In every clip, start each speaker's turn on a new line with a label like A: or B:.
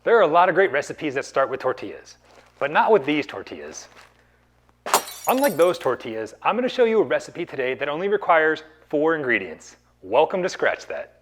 A: There are a lot of great recipes that start with tortillas, but not with these tortillas. Unlike those tortillas, I'm going to show you a recipe today that only requires 4 ingredients. Welcome to Scratch That.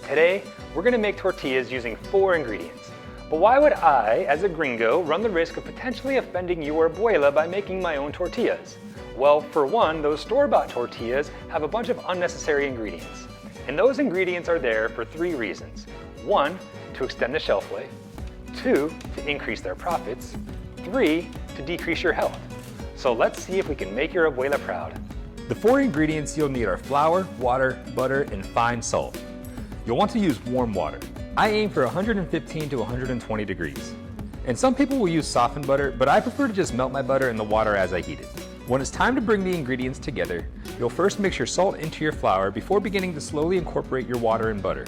A: Today, we're going to make tortillas using 4 ingredients. But why would I, as a gringo, run the risk of potentially offending your abuela by making my own tortillas? Well, for one, those store-bought tortillas have a bunch of unnecessary ingredients. And those ingredients are there for 3 reasons. 1, to extend the shelf life. 2, to increase their profits. 3, to decrease your health. So let's see if we can make your abuela proud.
B: The 4 ingredients you'll need are flour, water, butter, and fine salt. You'll want to use warm water. I aim for 115 to 120 degrees. And some people will use softened butter, but I prefer to just melt my butter in the water as I heat it. When it's time to bring the ingredients together, you'll first mix your salt into your flour before beginning to slowly incorporate your water and butter.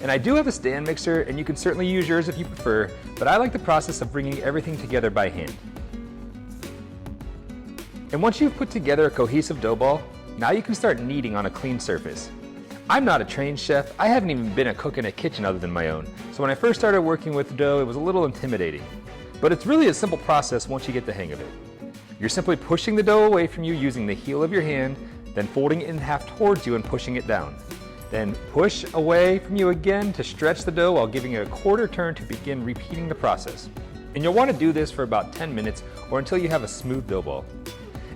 B: And I do have a stand mixer, and you can certainly use yours if you prefer, but I like the process of bringing everything together by hand. And once you've put together a cohesive dough ball, now you can start kneading on a clean surface. I'm not a trained chef. I haven't even been a cook in a kitchen other than my own, so when I first started working with dough, it was a little intimidating. But it's really a simple process once you get the hang of it. You're simply pushing the dough away from you using the heel of your hand, then folding it in half towards you and pushing it down. Then push away from you again to stretch the dough while giving it a quarter turn to begin repeating the process. And you'll want to do this for about 10 minutes or until you have a smooth dough ball.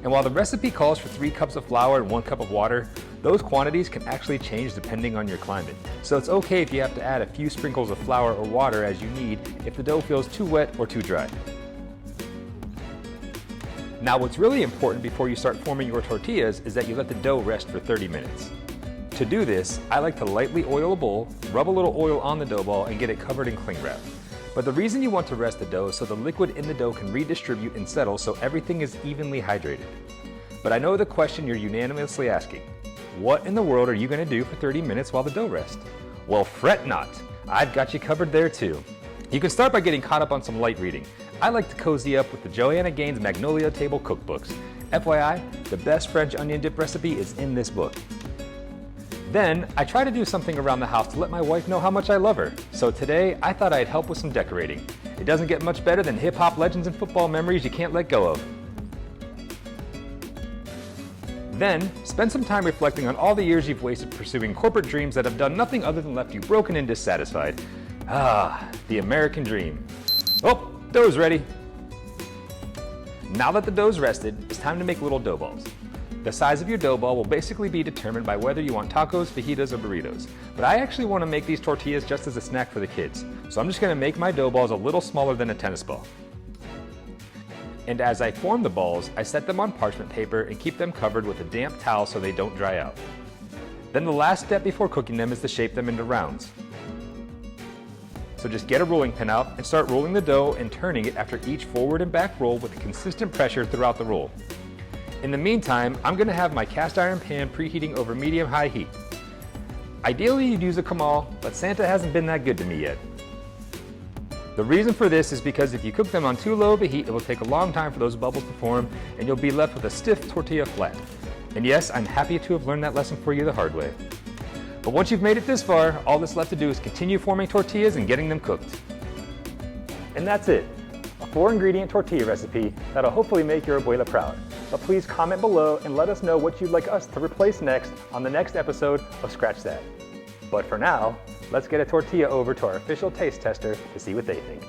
B: And while the recipe calls for 3 cups of flour and 1 cup of water, those quantities can actually change depending on your climate. So it's okay if you have to add a few sprinkles of flour or water as you need if the dough feels too wet or too dry. Now what's really important before you start forming your tortillas is that you let the dough rest for 30 minutes. To do this, I like to lightly oil a bowl, rub a little oil on the dough ball, and get it covered in cling wrap. But the reason you want to rest the dough is so the liquid in the dough can redistribute and settle so everything is evenly hydrated. But I know the question you're unanimously asking. What in the world are you going to do for 30 minutes while the dough rests? Well, fret not. I've got you covered there too. You can start by getting caught up on some light reading. I like to cozy up with the Joanna Gaines Magnolia Table cookbooks. FYI, the best French onion dip recipe is in this book. Then, I try to do something around the house to let my wife know how much I love her. So today, I thought I'd help with some decorating. It doesn't get much better than hip-hop legends and football memories you can't let go of. Then, spend some time reflecting on all the years you've wasted pursuing corporate dreams that have done nothing other than left you broken and dissatisfied. Ah, the American dream. Oh, dough's ready. Now that the dough's rested, it's time to make little dough balls. The size of your dough ball will basically be determined by whether you want tacos, fajitas, or burritos. But I actually want to make these tortillas just as a snack for the kids. So I'm just going to make my dough balls a little smaller than a tennis ball. And as I form the balls, I set them on parchment paper and keep them covered with a damp towel so they don't dry out. Then the last step before cooking them is to shape them into rounds. So just get a rolling pin out and start rolling the dough and turning it after each forward and back roll with a consistent pressure throughout the roll. In the meantime, I'm going to have my cast iron pan preheating over medium-high heat. Ideally you'd use a Kamal, but Santa hasn't been that good to me yet. The reason for this is because if you cook them on too low of a heat, it will take a long time for those bubbles to form and you'll be left with a stiff tortilla flat. And yes, I'm happy to have learned that lesson for you the hard way. But once you've made it this far, all that's left to do is continue forming tortillas and getting them cooked.
A: And that's it. A 4-ingredient tortilla recipe that'll hopefully make your abuela proud. But please comment below and let us know what you'd like us to replace next on the next episode of Scratch That. But for now, let's get a tortilla over to our official taste tester to see what they think.